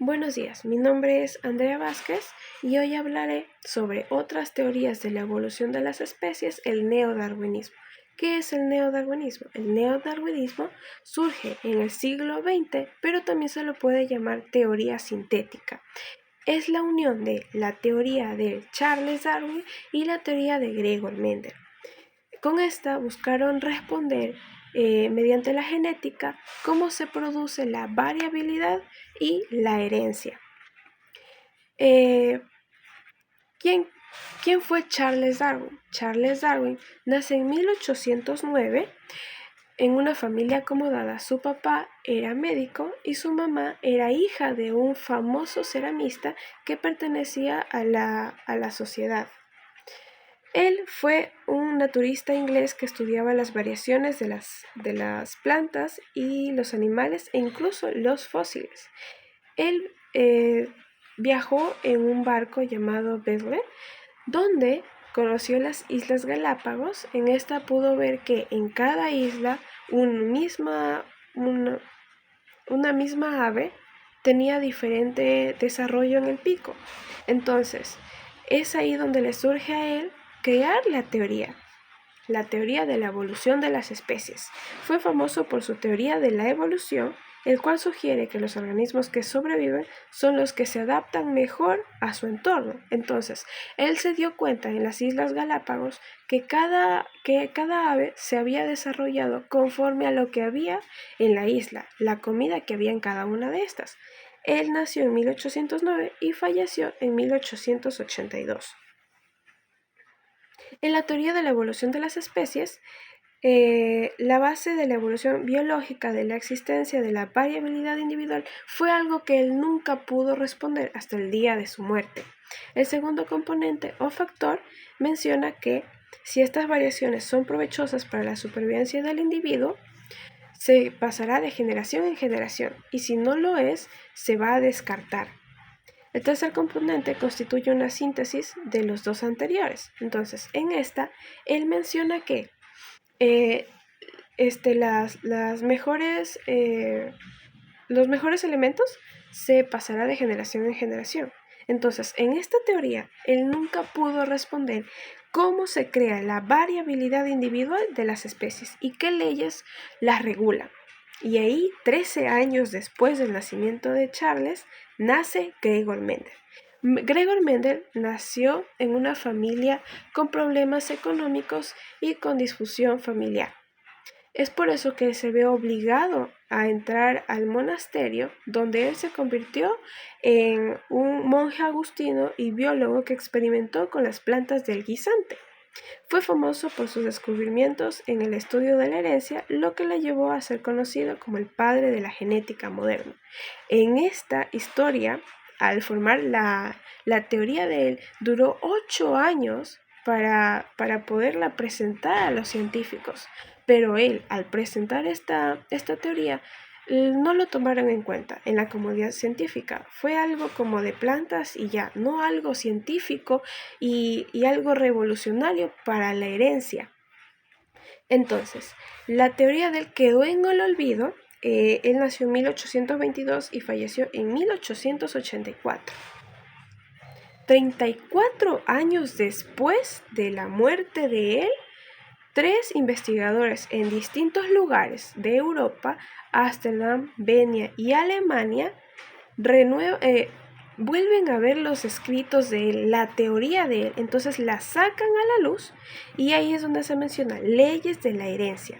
Buenos días, mi nombre es Andrea Vázquez y hoy hablaré sobre otras teorías de la evolución de las especies, el neodarwinismo. ¿Qué es el neodarwinismo? El neodarwinismo surge en el siglo XX, pero también se lo puede llamar teoría sintética. Es la unión de la teoría de Charles Darwin y la teoría de Gregor Mendel. Con esta buscaron responder mediante la genética cómo se produce la variabilidad y la herencia. ¿Quién fue Charles Darwin? Charles Darwin nace en 1809 en una familia acomodada. Su papá era médico y su mamá era hija de un famoso ceramista que pertenecía a la sociedad. Él fue un naturista inglés que estudiaba las variaciones de las plantas y los animales e incluso los fósiles. Él viajó en un barco llamado Beagle, donde conoció las Islas Galápagos. En esta pudo ver que en cada isla una misma ave tenía diferente desarrollo en el pico. Entonces, es ahí donde le surge a él crear la teoría de la evolución de las especies. Fue famoso por su teoría de la evolución, el cual sugiere que los organismos que sobreviven son los que se adaptan mejor a su entorno. Entonces, él se dio cuenta en las Islas Galápagos que cada ave se había desarrollado conforme a lo que había en la isla, la comida que había en cada una de estas. Él nació en 1809 y falleció en 1882. En la teoría de la evolución de las especies, la base de la evolución biológica de la existencia de la variabilidad individual fue algo que él nunca pudo responder hasta el día de su muerte. El segundo componente o factor menciona que si estas variaciones son provechosas para la supervivencia del individuo, se pasará de generación en generación, y si no lo es, se va a descartar. El tercer componente constituye una síntesis de los dos anteriores. Entonces, en esta, él menciona que los mejores elementos se pasará de generación en generación. Entonces, en esta teoría, él nunca pudo responder cómo se crea la variabilidad individual de las especies y qué leyes las regulan. Y ahí, 13 años después del nacimiento de Charles, nace Gregor Mendel. Gregor Mendel nació en una familia con problemas económicos y con disfunción familiar. Es por eso que se ve obligado a entrar al monasterio, donde él se convirtió en un monje agustino y biólogo que experimentó con las plantas del guisante. Fue famoso por sus descubrimientos en el estudio de la herencia, lo que le llevó a ser conocido como el padre de la genética moderna. En esta historia, al formar la teoría de él, duró 8 años para poderla presentar a los científicos. Pero él, al presentar esta teoría, no lo tomaron en cuenta en la comunidad científica. Fue algo como de plantas y ya, no algo científico y algo revolucionario para la herencia. Entonces, la teoría de él quedó en el olvido. Él nació en 1822 y falleció en 1884. 34 años después de la muerte de él, 3 investigadores en distintos lugares de Europa, Ámsterdam, Viena y Alemania, vuelven a ver los escritos de él, la teoría de él. Entonces la sacan a la luz y ahí es donde se menciona leyes de la herencia.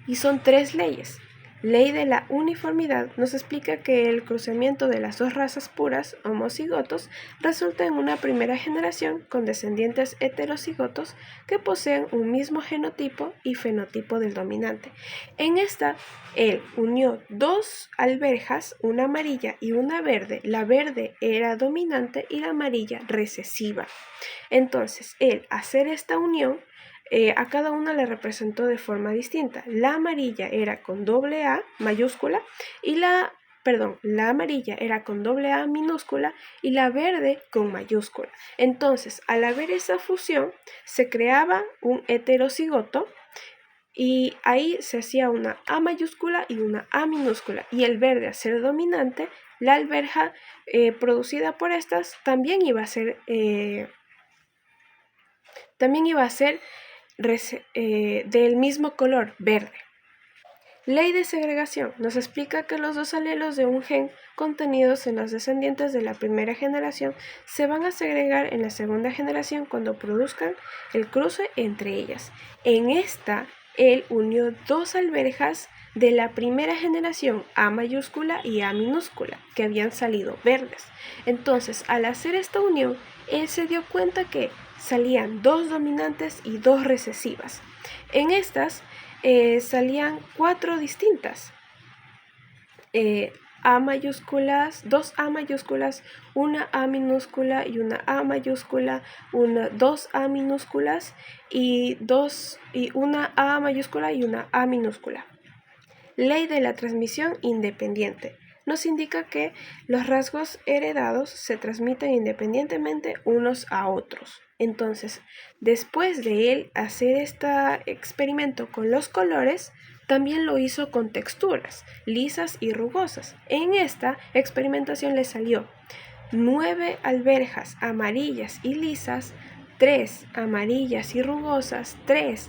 Y son 3 leyes. Ley de la uniformidad nos explica que el cruzamiento de las dos razas puras, homocigotos, resulta en una primera generación con descendientes heterocigotos que poseen un mismo genotipo y fenotipo del dominante. En esta, él unió 2 alberjas, una amarilla y una verde. La verde era dominante y la amarilla recesiva. Entonces, él, hacer esta unión, a cada una le representó de forma distinta. La amarilla era con doble A mayúscula y la amarilla era con doble A minúscula y la verde con mayúscula. Entonces, al haber esa fusión, se creaba un heterocigoto y ahí se hacía una A mayúscula y una A minúscula, y el verde, al ser dominante, la alberja producida por estas también iba a ser del mismo color, verde. Ley de segregación nos explica que los dos alelos de un gen contenidos en los descendientes de la primera generación se van a segregar en la segunda generación cuando produzcan el cruce entre ellas. En esta, él unió dos alberjas de la primera generación, A mayúscula y A minúscula, que habían salido verdes. Entonces, al hacer esta unión, él se dio cuenta que salían dos dominantes y dos recesivas. En estas, salían cuatro distintas. A mayúsculas, dos A mayúsculas, una A minúscula y una A mayúscula, dos A minúsculas y una A mayúscula y una A minúscula. Ley de la transmisión independiente. Nos indica que los rasgos heredados se transmiten independientemente unos a otros. Entonces, después de él hacer este experimento con los colores, también lo hizo con texturas lisas y rugosas. En esta experimentación le salió 9 alberjas amarillas y lisas, 3 amarillas y rugosas, 3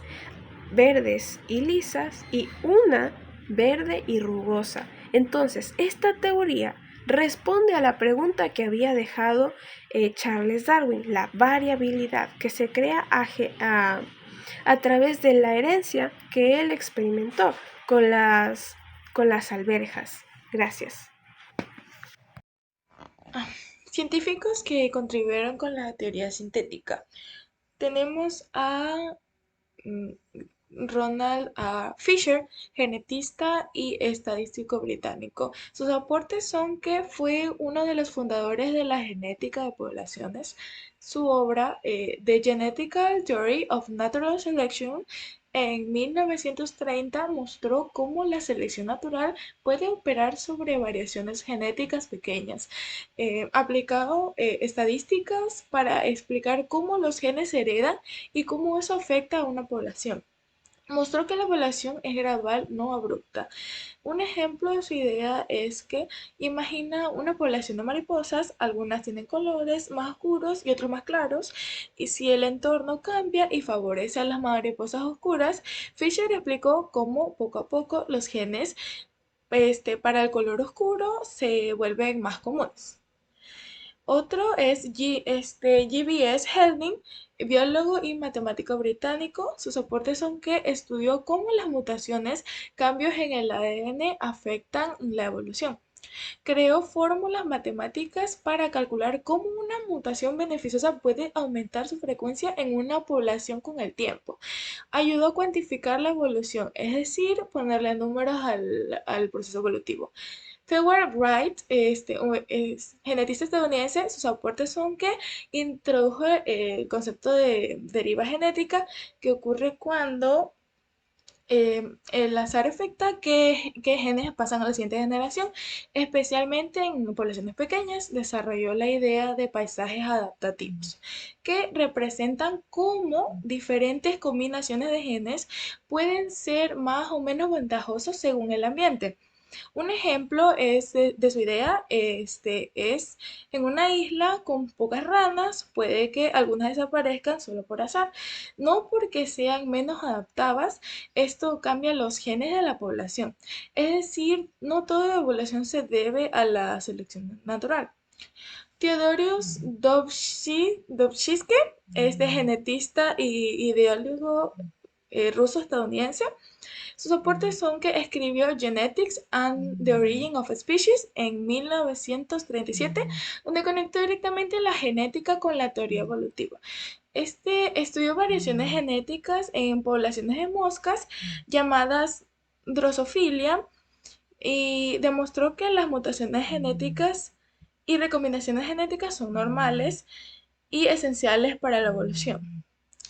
verdes y lisas y una verde y rugosa. Entonces, esta teoría responde a la pregunta que había dejado Charles Darwin, la variabilidad que se crea a través de la herencia que él experimentó con las alberjas. Gracias. Científicos que contribuyeron con la teoría sintética. Tenemos a mm, Ronald A. Fisher, genetista y estadístico británico. Sus aportes son que fue uno de los fundadores de la genética de poblaciones. Su obra, The Genetical Theory of Natural Selection, en 1930 mostró cómo la selección natural puede operar sobre variaciones genéticas pequeñas, aplicado estadísticas para explicar cómo los genes se heredan y cómo eso afecta a una población. Mostró que la evaluación es gradual, no abrupta. Un ejemplo de su idea es que imagina una población de mariposas, algunas tienen colores más oscuros y otros más claros, y si el entorno cambia y favorece a las mariposas oscuras, Fisher explicó cómo poco a poco los genes para el color oscuro se vuelven más comunes. Otro es G.B.S. Helding, biólogo y matemático británico. Sus aportes son que estudió cómo las mutaciones, cambios en el ADN afectan la evolución. Creó fórmulas matemáticas para calcular cómo una mutación beneficiosa puede aumentar su frecuencia en una población con el tiempo. Ayudó a cuantificar la evolución, es decir, ponerle números al proceso evolutivo. Fewell Wright, es genetista estadounidense, sus aportes son que introdujo el concepto de deriva genética, que ocurre cuando el azar afecta qué genes pasan a la siguiente generación, especialmente en poblaciones pequeñas. Desarrolló la idea de paisajes adaptativos, que representan cómo diferentes combinaciones de genes pueden ser más o menos ventajosos según el ambiente. Un ejemplo de su idea es en una isla con pocas ranas, puede que algunas desaparezcan solo por azar, no porque sean menos adaptadas, esto cambia los genes de la población. Es decir, no toda evolución se debe a la selección natural. Theodorus Dobzhinsky, genetista y ideólogo ruso-estadounidense. Sus aportes son que escribió Genetics and the Origin of Species en 1937, donde conectó directamente la genética con la teoría evolutiva. Estudió variaciones genéticas en poblaciones de moscas llamadas Drosophila y demostró que las mutaciones genéticas y recombinaciones genéticas son normales y esenciales para la evolución.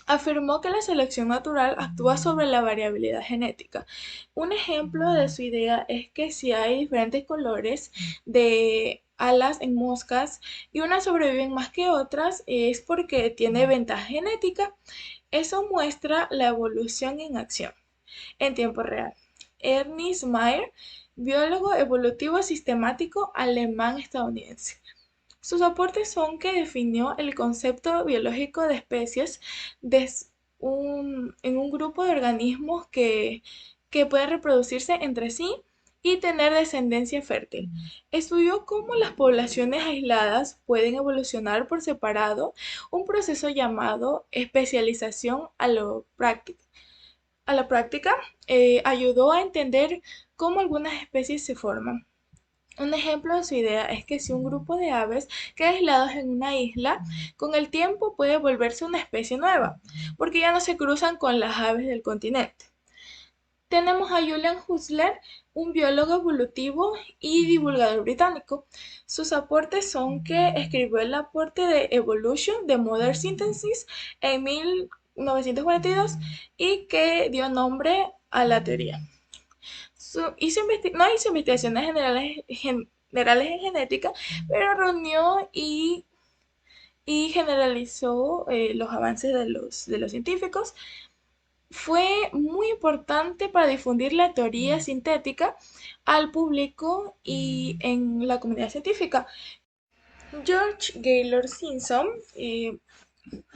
Afirmó que la selección natural actúa sobre la variabilidad genética. Un ejemplo de su idea es que si hay diferentes colores de alas en moscas y unas sobreviven más que otras, es porque tiene ventaja genética. Eso muestra la evolución en acción. en tiempo real. Ernst Mayr, biólogo evolutivo sistemático alemán-estadounidense. Sus aportes son que definió el concepto biológico de especies en un grupo de organismos que pueden reproducirse entre sí y tener descendencia fértil. Estudió cómo las poblaciones aisladas pueden evolucionar por separado, un proceso llamado especialización a la práctica, ayudó a entender cómo algunas especies se forman. Un ejemplo de su idea es que si un grupo de aves queda aislados en una isla, con el tiempo puede volverse una especie nueva, porque ya no se cruzan con las aves del continente. Tenemos a Julian Huxley, un biólogo evolutivo y divulgador británico. Sus aportes son que escribió el aporte de Evolution de Modern Synthesis en 1942 y que dio nombre a la teoría. No hizo investigaciones generales en genética, pero reunió y generalizó los avances de los científicos. Fue muy importante para difundir la teoría sintética al público y en la comunidad científica. George Gaylord Simpson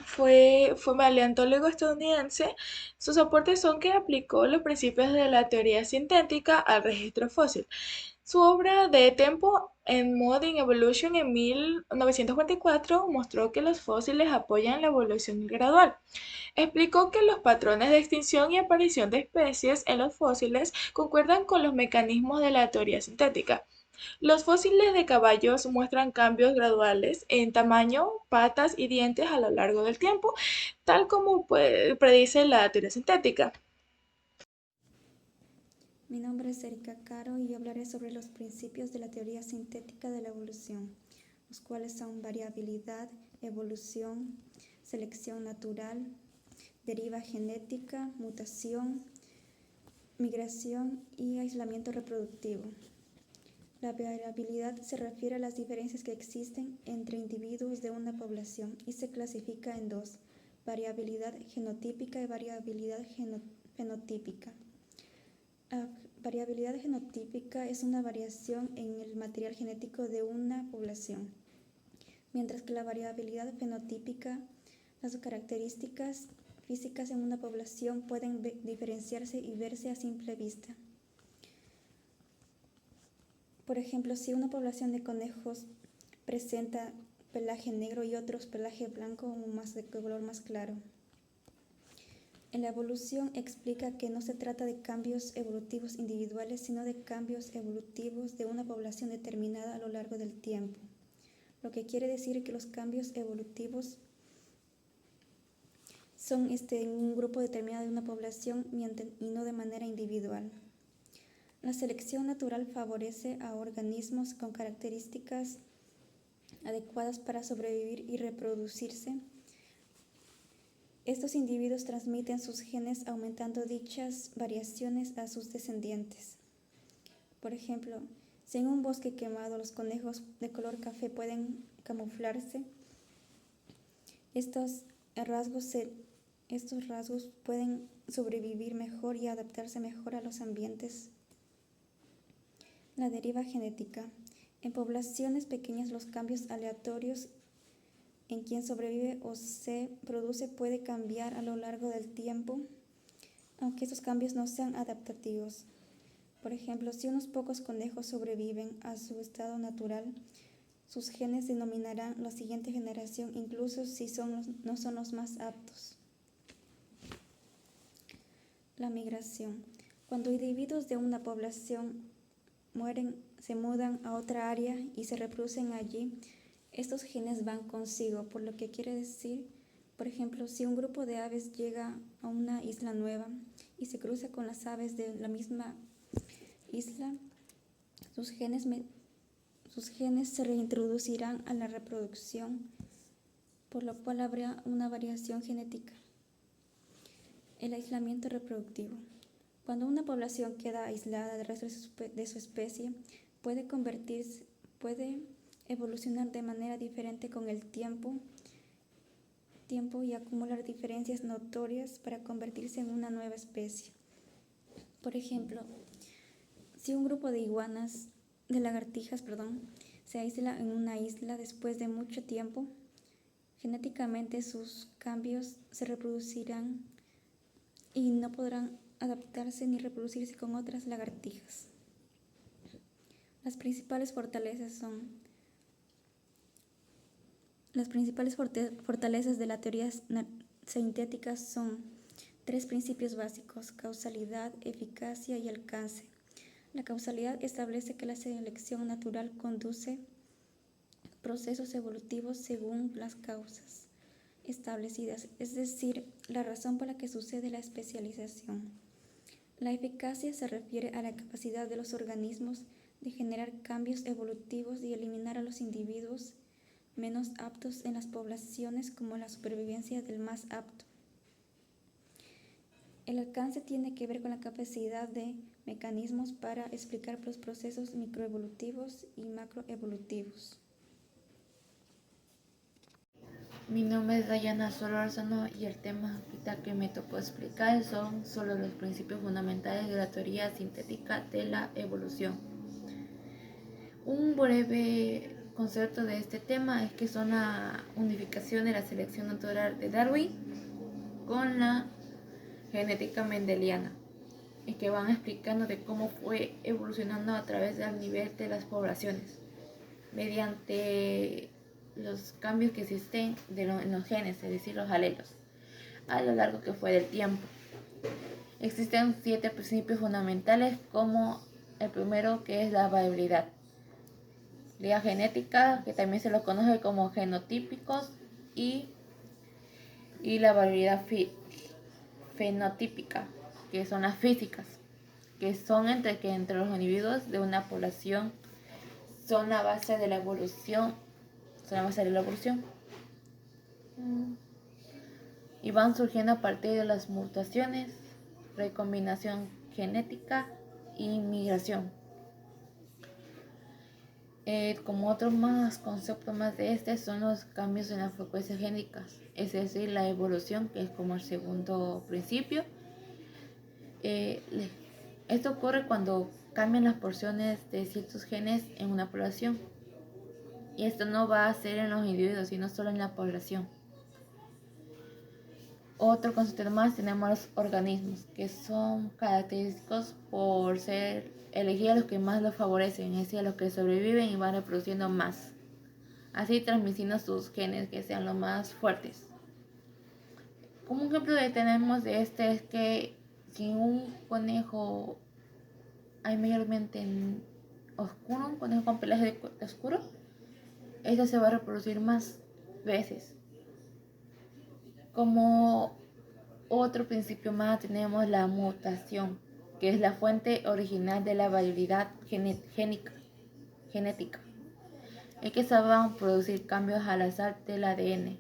fue paleontólogo estadounidense. Sus aportes son que aplicó los principios de la teoría sintética al registro fósil. Su obra de Tempo and Modern Evolution en 1944 mostró que los fósiles apoyan la evolución gradual. Explicó que los patrones de extinción y aparición de especies en los fósiles concuerdan con los mecanismos de la teoría sintética. Los fósiles de caballos muestran cambios graduales en tamaño, patas y dientes a lo largo del tiempo, tal como predice la teoría sintética. Mi nombre es Erika Caro y yo hablaré sobre los principios de la teoría sintética de la evolución, los cuales son variabilidad, evolución, selección natural, deriva genética, mutación, migración y aislamiento reproductivo. La variabilidad se refiere a las diferencias que existen entre individuos de una población y se clasifica en dos: variabilidad genotípica y variabilidad fenotípica. La variabilidad genotípica es una variación en el material genético de una población, mientras que la variabilidad fenotípica, las características físicas en una población pueden diferenciarse y verse a simple vista. Por ejemplo, si una población de conejos presenta pelaje negro y otros pelaje blanco o de color más claro. En la evolución explica que no se trata de cambios evolutivos individuales, sino de cambios evolutivos de una población determinada a lo largo del tiempo, lo que quiere decir que los cambios evolutivos son en un grupo determinado de una población y no de manera individual. La selección natural favorece a organismos con características adecuadas para sobrevivir y reproducirse. Estos individuos transmiten sus genes aumentando dichas variaciones a sus descendientes. Por ejemplo, si en un bosque quemado los conejos de color café pueden camuflarse, estos rasgos pueden sobrevivir mejor y adaptarse mejor a los ambientes. La deriva genética. En poblaciones pequeñas los cambios aleatorios en quien sobrevive o se produce puede cambiar a lo largo del tiempo, aunque estos cambios no sean adaptativos. Por ejemplo, si unos pocos conejos sobreviven a su estado natural, sus genes denominarán la siguiente generación, incluso si no son los más aptos. La migración. Cuando individuos de una población mueren, se mudan a otra área y se reproducen allí, estos genes van consigo, por lo que quiere decir, por ejemplo, si un grupo de aves llega a una isla nueva y se cruza con las aves de la misma isla, sus genes se reintroducirán a la reproducción, por lo cual habrá una variación genética. El aislamiento reproductivo. Cuando una población queda aislada del resto de su especie, puede evolucionar de manera diferente con el tiempo y acumular diferencias notorias para convertirse en una nueva especie. Por ejemplo, si un grupo de lagartijas, se aísla en una isla después de mucho tiempo, genéticamente sus cambios se reproducirán y no podrán adaptarse ni reproducirse con otras lagartijas. Las principales fortalezas de la teoría sintética son 3 principios básicos: causalidad, eficacia y alcance. La causalidad establece que la selección natural conduce procesos evolutivos según las causas establecidas, es decir, la razón por la que sucede la especialización. La eficacia se refiere a la capacidad de los organismos de generar cambios evolutivos y eliminar a los individuos menos aptos en las poblaciones, como la supervivencia del más apto. El alcance tiene que ver con la capacidad de mecanismos para explicar los procesos microevolutivos y macroevolutivos. Mi nombre es Dayana Solórzano y el tema que me tocó explicar son solo los principios fundamentales de la teoría sintética de la evolución. Un breve concepto de este tema es que son la unificación de la selección natural de Darwin con la genética mendeliana, y que van explicando de cómo fue evolucionando a través del nivel de las poblaciones mediante los cambios que existen en los genes, es decir, los alelos, a lo largo que fue del tiempo. Existen 7 principios fundamentales, como el primero, que es la variabilidad. La genética, que también se lo conoce como genotípicos, y la variabilidad fenotípica, que son las físicas, que son entre los individuos de una población, son la base de la evolución, y van surgiendo a partir de las mutaciones, recombinación genética y migración. Como otro concepto más de este son los cambios en las frecuencias génicas, es decir, la evolución, que es como el segundo principio. Esto ocurre cuando cambian las porciones de ciertos genes en una población, y esto no va a ser en los individuos, sino solo en la población. Otro concepto más tenemos los organismos, que son característicos por ser elegidos los que más los favorecen, es decir, los que sobreviven y van reproduciendo más, así transmitiendo sus genes que sean los más fuertes. Como un ejemplo que tenemos de este es que si un conejo hay mayormente en oscuro, un conejo con pelaje oscuro, este se va a reproducir más veces. Como otro principio más tenemos la mutación, que es la fuente original de la variabilidad genética, es que se van a producir cambios al azar del ADN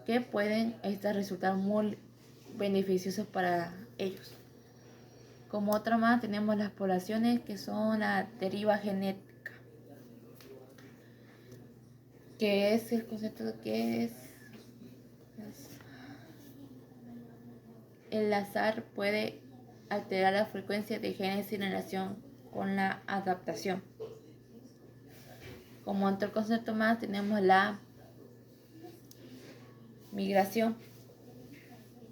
que pueden resultar muy beneficiosos para ellos. Como otra más tenemos las poblaciones, que son la deriva genética, que es el concepto que es el azar puede alterar la frecuencia de genes en relación con la adaptación. Como otro concepto más tenemos la migración,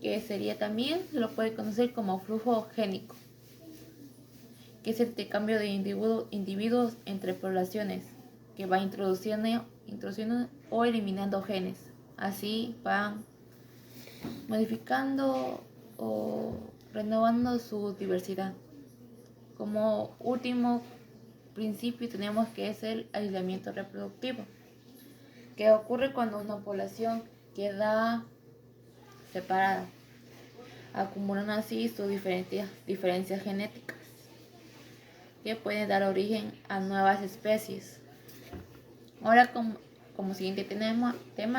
que sería también, se lo puede conocer como flujo génico, que es el intercambio de individuos entre poblaciones, que va introduciendo o eliminando genes. Así van modificando o renovando su diversidad. Como último principio tenemos que es el aislamiento reproductivo, que ocurre cuando una población queda separada, acumulando así sus diferencias genéticas, que pueden dar origen a nuevas especies. Ahora, como siguiente tema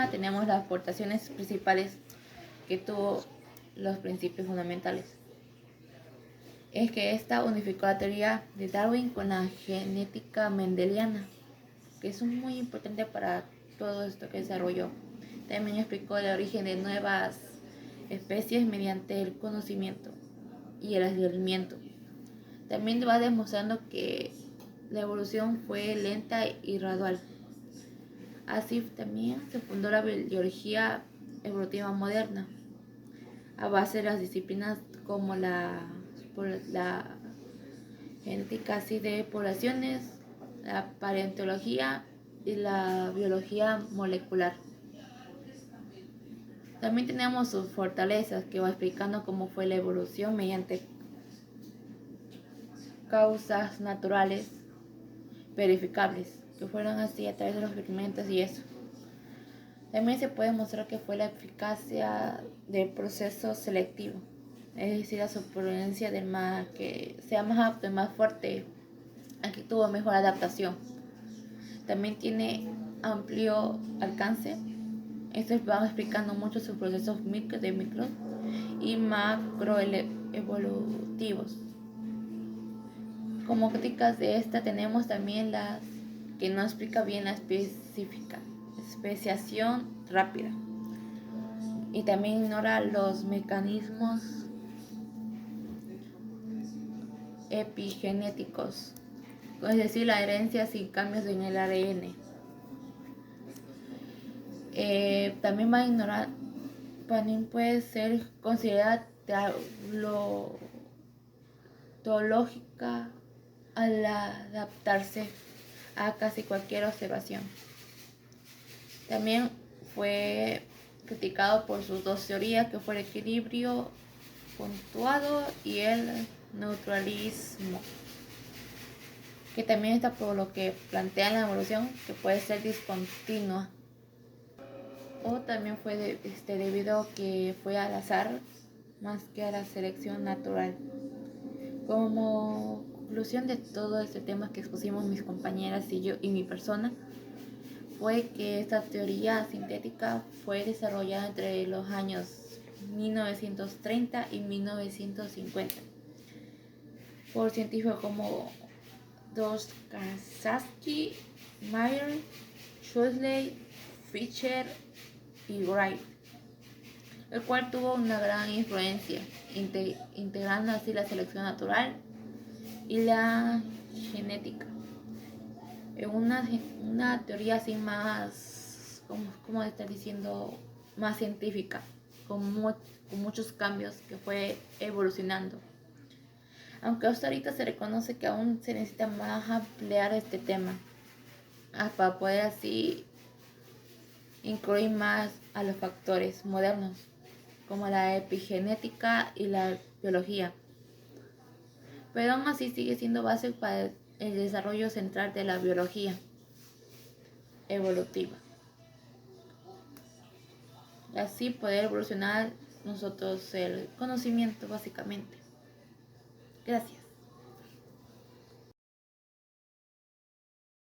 tenemos las aportaciones principales que tuvo los principios fundamentales. Es que esta unificó la teoría de Darwin con la genética mendeliana, que es muy importante para todo esto que desarrolló. También explicó el origen de nuevas especies mediante el conocimiento y el aislamiento. También va demostrando que la evolución fue lenta y gradual. Así también se fundó la biología evolutiva moderna, a base de las disciplinas como la genética así de poblaciones, la paleontología y la biología molecular. También tenemos sus fortalezas, que va explicando cómo fue la evolución mediante causas naturales verificables, que fueron así a través de los experimentos y eso. También se puede mostrar que fue la eficacia del proceso selectivo, es decir, la supervivencia del más que sea más apto y más fuerte, al que tuvo mejor adaptación. También tiene amplio alcance. Estos van explicando mucho sus procesos micro y macroevolutivos. Como críticas de esta tenemos también las que no explica bien la especiación rápida y también ignora los mecanismos epigenéticos, es decir, la herencia sin cambios en el ADN. También puede ser considerada teológica al adaptarse a casi cualquier observación. También fue criticado por sus dos teorías, que fue el equilibrio puntuado y el neutralismo, que también está por lo que plantea la evolución, que puede ser discontinua. O también fue debido a que fue al azar más que a la selección natural. Como conclusión de todo este tema que expusimos mis compañeras y yo y mi persona, fue que esta teoría sintética fue desarrollada entre los años 1930 y 1950 por científicos como Dostoevsky, Mayer, Schulley, Fisher y Wright, el cual tuvo una gran influencia, integrando así la selección natural y la genética en una teoría así más, como estar diciendo, más científica, con muchos cambios que fue evolucionando. Aunque hasta ahorita se reconoce que aún se necesita más ampliar este tema para poder así incluir más a los factores modernos como la epigenética y la biología, pero aún así sigue siendo base para el desarrollo central de la biología evolutiva, y así poder evolucionar nosotros el conocimiento básicamente. Gracias.